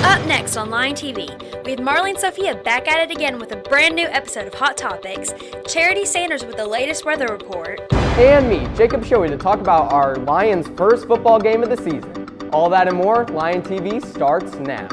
Up next on Lion TV, we have Marley and Sophia back at it again with a brand new episode of Hot Topics, Charity Sanders with the latest weather report, and me, Jacob Shoei, to talk about our Lions' first football game of the season. All that and more, Lion TV starts now.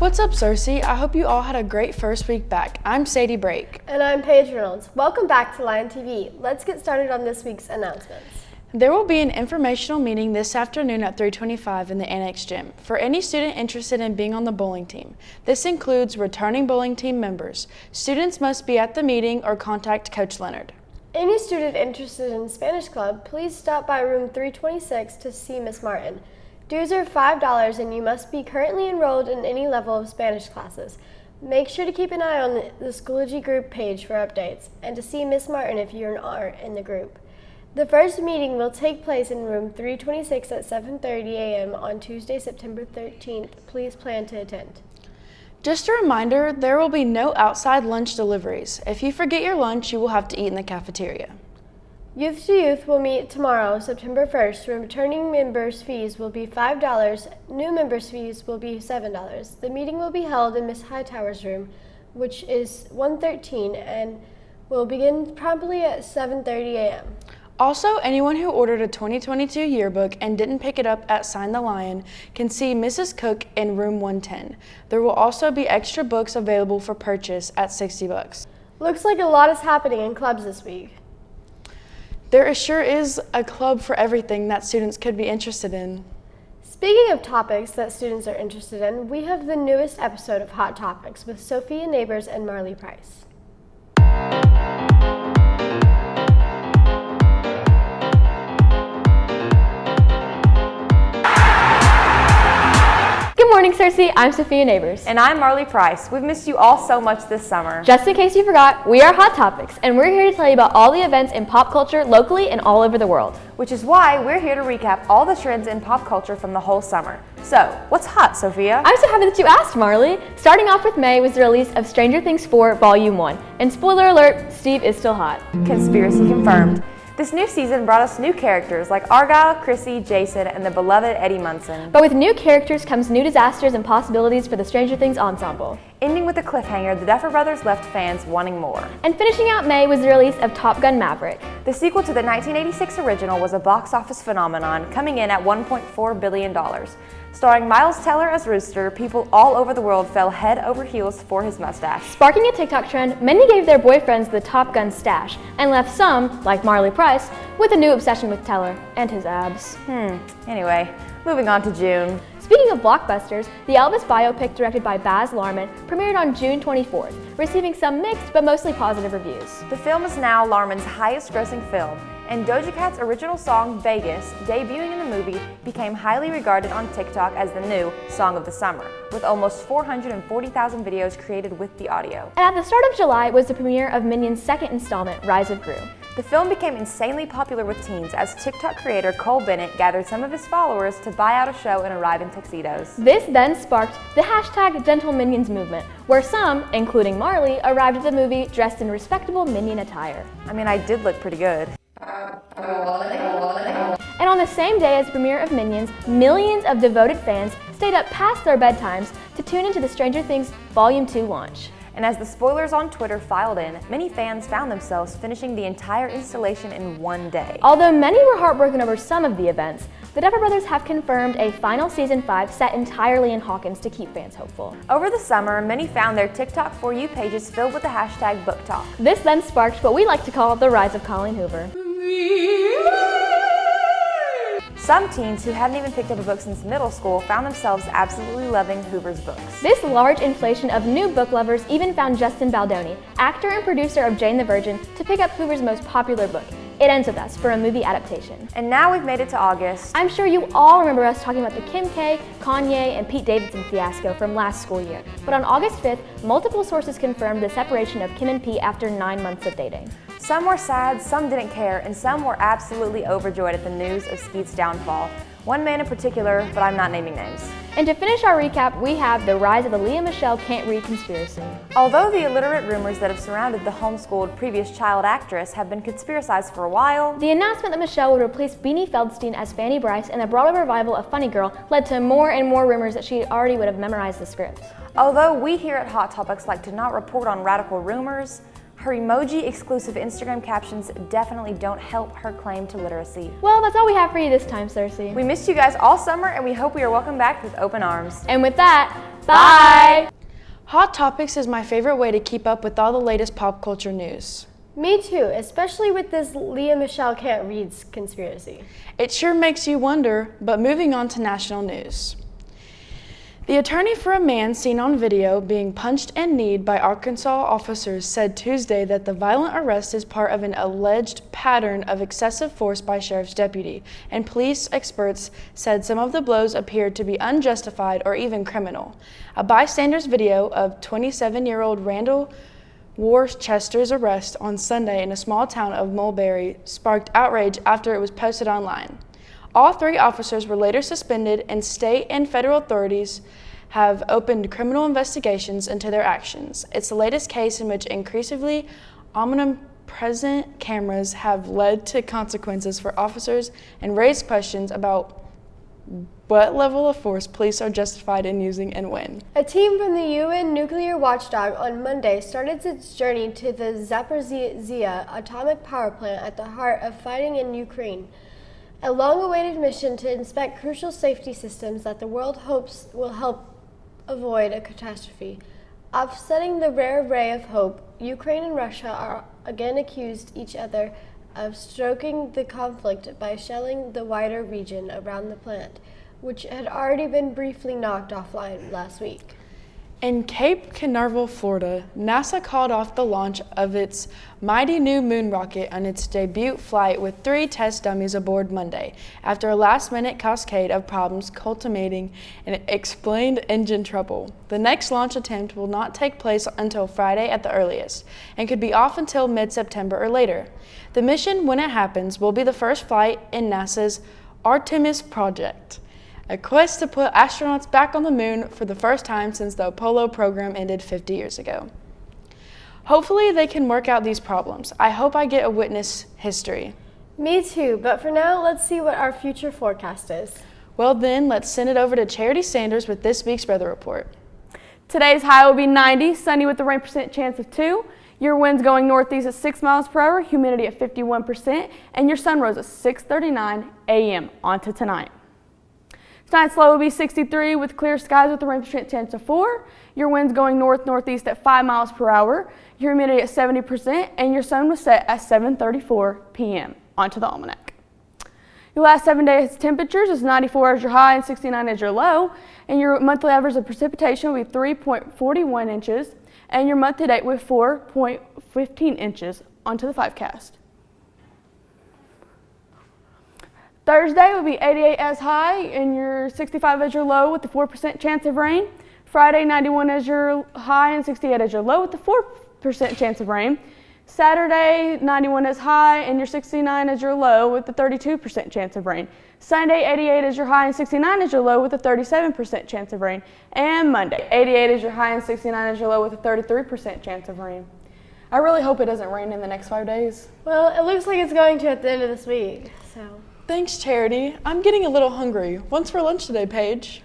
What's up, Cersei? I hope you all had a great first week back. I'm Sadie Brake. And I'm Paige Reynolds. Welcome back to Lion TV. Let's get started on this week's announcements. There will be an informational meeting this afternoon at 3:25 in the Annex Gym for any student interested in being on the bowling team. This includes returning bowling team members. Students must be at the meeting or contact Coach Leonard. Any student interested in Spanish Club, please stop by room 326 to see Miss Martin. Dues are $5 and you must be currently enrolled in any level of Spanish classes. Make sure to keep an eye on the Schoology group page for updates and to see Miss Martin if you are in the group. The first meeting will take place in room 326 at 7:30 a.m. on Tuesday, September 13th. Please plan to attend. Just a reminder, there will be no outside lunch deliveries. If you forget your lunch, you will have to eat in the cafeteria. Youth to Youth will meet tomorrow, September 1st. Returning members' fees will be $5. New members' fees will be $7. The meeting will be held in Miss Hightower's room, which is 113, and will begin promptly at 7:30 a.m. Also, anyone who ordered a 2022 yearbook and didn't pick it up at Sign the Lion can see Mrs. Cook in room 110. There will also be extra books available for purchase at $60. Looks like a lot is happening in clubs this week. There sure is a club for everything that students could be interested in. Speaking of topics that students are interested in, we have the newest episode of Hot Topics with Sophia Neighbors and Marley Price. Good morning, Cersei. I'm Sophia Neighbors. And I'm Marley Price. We've missed you all so much this summer. Just in case you forgot, we are Hot Topics, and we're here to tell you about all the events in pop culture locally and all over the world. Which is why we're here to recap all the trends in pop culture from the whole summer. So, what's hot, Sophia? I'm so happy that you asked, Marley. Starting off with May was the release of Stranger Things 4 Volume 1. And spoiler alert, Steve is still hot. Conspiracy confirmed. This new season brought us new characters like Argyle, Chrissy, Jason, and the beloved Eddie Munson. But with new characters comes new disasters and possibilities for the Stranger Things ensemble. Ending with a cliffhanger, the Duffer Brothers left fans wanting more. And finishing out May was the release of Top Gun Maverick. The sequel to the 1986 original was a box office phenomenon, coming in at $1.4 billion. Starring Miles Teller as Rooster, people all over the world fell head over heels for his mustache. Sparking a TikTok trend, many gave their boyfriends the Top Gun stash, and left some, like Marley Price, with a new obsession with Teller and his abs. Anyway, moving on to June. Speaking of blockbusters, the Elvis biopic directed by Baz Luhrmann premiered on June 24th, receiving some mixed but mostly positive reviews. The film is now Luhrmann's highest-grossing film, and Doja Cat's original song, Vegas, debuting in the movie, became highly regarded on TikTok as the new Song of the Summer, with almost 440,000 videos created with the audio. And at the start of July was the premiere of Minions' second installment, Rise of Gru. The film became insanely popular with teens as TikTok creator Cole Bennett gathered some of his followers to buy out a show and arrive in tuxedos. This then sparked the hashtag Gentle Minions movement, where some, including Marley, arrived at the movie dressed in respectable Minion attire. I mean, I did look pretty good. And on the same day as the premiere of Minions, millions of devoted fans stayed up past their bedtimes to tune into the Stranger Things Volume 2 launch. And as the spoilers on Twitter filed in, many fans found themselves finishing the entire installation in one day. Although many were heartbroken over some of the events, the Duffer Brothers have confirmed a final Season 5 set entirely in Hawkins to keep fans hopeful. Over the summer, many found their TikTok For You pages filled with the hashtag BookTalk. This then sparked what we like to call the rise of Colleen Hoover. Some teens who hadn't even picked up a book since middle school found themselves absolutely loving Hoover's books. This large inflation of new book lovers even found Justin Baldoni, actor and producer of Jane the Virgin, to pick up Hoover's most popular book, It Ends With Us, for a movie adaptation. And now we've made it to August. I'm sure you all remember us talking about the Kim K, Kanye, and Pete Davidson fiasco from last school year. But on August 5th, multiple sources confirmed the separation of Kim and Pete after 9 months of dating. Some were sad, some didn't care, and some were absolutely overjoyed at the news of Skeet's downfall. One man in particular, but I'm not naming names. And to finish our recap, we have the rise of the Leah Michelle can't read conspiracy. Although the illiterate rumors that have surrounded the homeschooled previous child actress have been conspiracized for a while, The announcement that Michelle would replace Beanie Feldstein as Fanny Bryce and the broader revival of Funny Girl led to more and more rumors that she already would have memorized the script. although we here at Hot Topics like to not report on radical rumors, her emoji-exclusive Instagram captions definitely don't help her claim to literacy. Well, that's all we have for you this time, Cersei. We missed you guys all summer, and we hope we are welcome back with open arms. And with that, bye! Hot Topics is my favorite way to keep up with all the latest pop culture news. Me too, especially with this Leah Michelle can't read conspiracy. It sure makes you wonder, but moving on to national news. The attorney for a man seen on video being punched and kneed by Arkansas officers said Tuesday that the violent arrest is part of an alleged pattern of excessive force by sheriff's deputy, and police experts said some of the blows appeared to be unjustified or even criminal. A bystander's video of 27-year-old Randall Worcester's arrest on Sunday in a small town of Mulberry sparked outrage after it was posted online. All 3 officers were later suspended, and state and federal authorities have opened criminal investigations into their actions. It's the latest case in which increasingly omnipresent cameras have led to consequences for officers and raised questions about what level of force police are justified in using and when. A team from the UN nuclear watchdog on Monday started its journey to the Zaporizhzhia atomic power plant at the heart of fighting in Ukraine. A long-awaited mission to inspect crucial safety systems that the world hopes will help avoid a catastrophe. Offsetting the rare ray of hope, Ukraine and Russia are again accused each other of stoking the conflict by shelling the wider region around the plant, which had already been briefly knocked offline last week. In Cape Canaveral, Florida, NASA called off the launch of its mighty new moon rocket on its debut flight with 3 test dummies aboard Monday, after a last-minute cascade of problems culminating in explained engine trouble. The next launch attempt will not take place until Friday at the earliest, and could be off until mid-September or later. The mission, when it happens, will be the first flight in NASA's Artemis project, a quest to put astronauts back on the moon for the first time since the Apollo program ended 50 years ago. Hopefully they can work out these problems. I hope I get a witness history. Me too, but for now, let's see what our future forecast is. Well then, let's send it over to Charity Sanders with this week's weather report. Today's high will be 90, sunny with a rain percent chance of 2. Your winds going northeast at 6 miles per hour, humidity at 51%, and your sun rose at 6:39 a.m. On to tonight. Tonight's low will be 63 with clear skies with a rain percent chance of 4. Your winds going north-northeast at 5 miles per hour. Your humidity at 70%, and your sun was set at 7:34 p.m. Onto the almanac. Your last 7 days temperatures is 94 as your high and 69 as your low, and your monthly average of precipitation will be 3.41 inches, and your month to date with 4.15 inches. Onto the 5cast. Thursday will be 88 as high and your 65 as your low with the 4% chance of rain. Friday, 91 as your high and 68 as your low with the 4% chance of rain. Saturday, 91 as high and your 69 as your low with the 32% chance of rain. Sunday, 88 as your high and 69 as your low with a 37% chance of rain. And Monday, 88 as your high and 69 as your low with a 33% chance of rain. I really hope it doesn't rain in the next 5 days. Well, it looks like it's going to at the end of this week, so. Thanks, Charity. I'm getting a little hungry. What's for lunch today, Paige?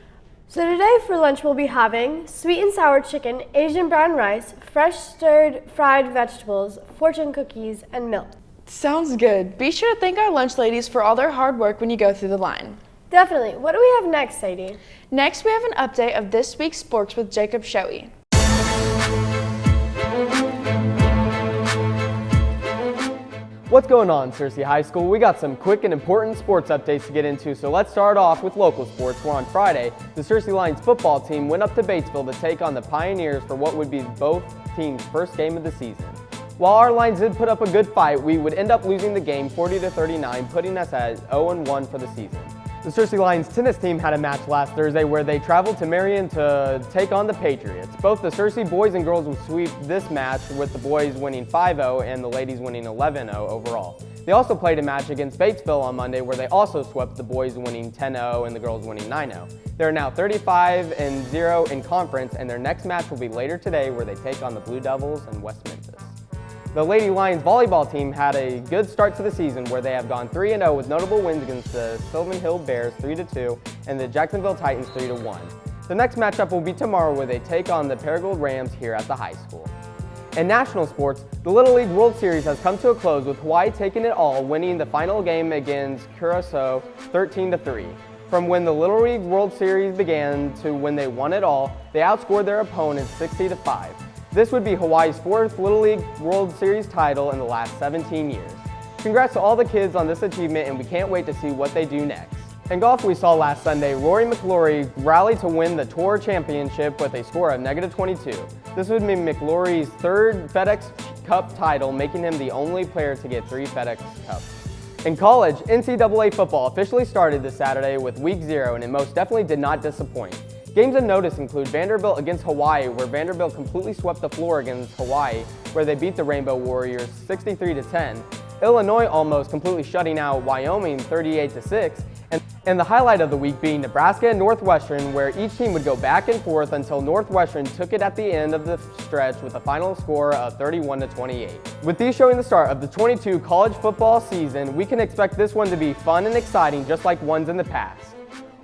So today for lunch we'll be having sweet and sour chicken, Asian brown rice, fresh stirred fried vegetables, fortune cookies, and milk. Sounds good. Be sure to thank our lunch ladies for all their hard work when you go through the line. Definitely. What do we have next, Sadie? Next, we have an update of this week's sports with Jacob Shoei. What's going on, Searcy High School? We got some quick and important sports updates to get into, so let's start off with local sports, where on Friday, the Searcy Lions football team went up to Batesville to take on the Pioneers for what would be both teams' first game of the season. While our Lions did put up a good fight, we would end up losing the game 40-39, putting us at 0-1 for the season. The Searcy Lions tennis team had a match last Thursday where they traveled to Marion to take on the Patriots. Both the Searcy boys and girls would sweep this match, with the boys winning 5-0 and the ladies winning 11-0 overall. They also played a match against Batesville on Monday where they also swept, the boys winning 10-0 and the girls winning 9-0. They are now 35-0 in conference, and their next match will be later today where they take on the Blue Devils in West Memphis. The Lady Lions volleyball team had a good start to the season where they have gone 3-0 with notable wins against the Sylvan Hill Bears 3-2 and the Jacksonville Titans 3-1. The next matchup will be tomorrow where they take on the Paragould Rams here at the high school. In national sports, the Little League World Series has come to a close with Hawaii taking it all, winning the final game against Curacao 13-3. From when the Little League World Series began to when they won it all, they outscored their opponents 60-5. This would be Hawaii's fourth Little League World Series title in the last 17 years. Congrats to all the kids on this achievement, and we can't wait to see what they do next. In golf we saw last Sunday, Rory McIlroy rallied to win the Tour Championship with a score of -22. This would be McIlroy's third FedEx Cup title, making him the only player to get 3 FedEx Cups. In college, NCAA football officially started this Saturday with Week 0, and it most definitely did not disappoint. Games of notice include Vanderbilt against Hawaii, where Vanderbilt completely swept the floor against Hawaii, where they beat the Rainbow Warriors 63-10. Illinois almost completely shutting out Wyoming 38-6. And the highlight of the week being Nebraska and Northwestern, where each team would go back and forth until Northwestern took it at the end of the stretch with a final score of 31-28. With these showing the start of the 22 college football season, we can expect this one to be fun and exciting just like ones in the past.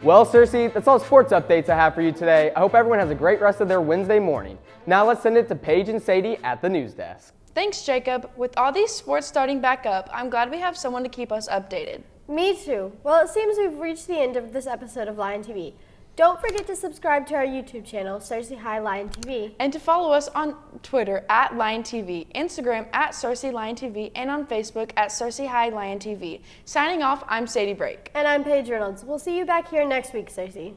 Well, Searcy, that's all the sports updates I have for you today. I hope everyone has a great rest of their Wednesday morning. Now let's send it to Paige and Sadie at the news desk. Thanks, Jacob. With all these sports starting back up, I'm glad we have someone to keep us updated. Me too. Well, it seems we've reached the end of this episode of Lion TV. Don't forget to subscribe to our YouTube channel, Searcy High Lion TV. And to follow us on Twitter at Lion TV, Instagram at Searcy Lion TV, and on Facebook at Searcy High Lion TV. Signing off, I'm Sadie Brake. And I'm Paige Reynolds. We'll see you back here next week, Searcy.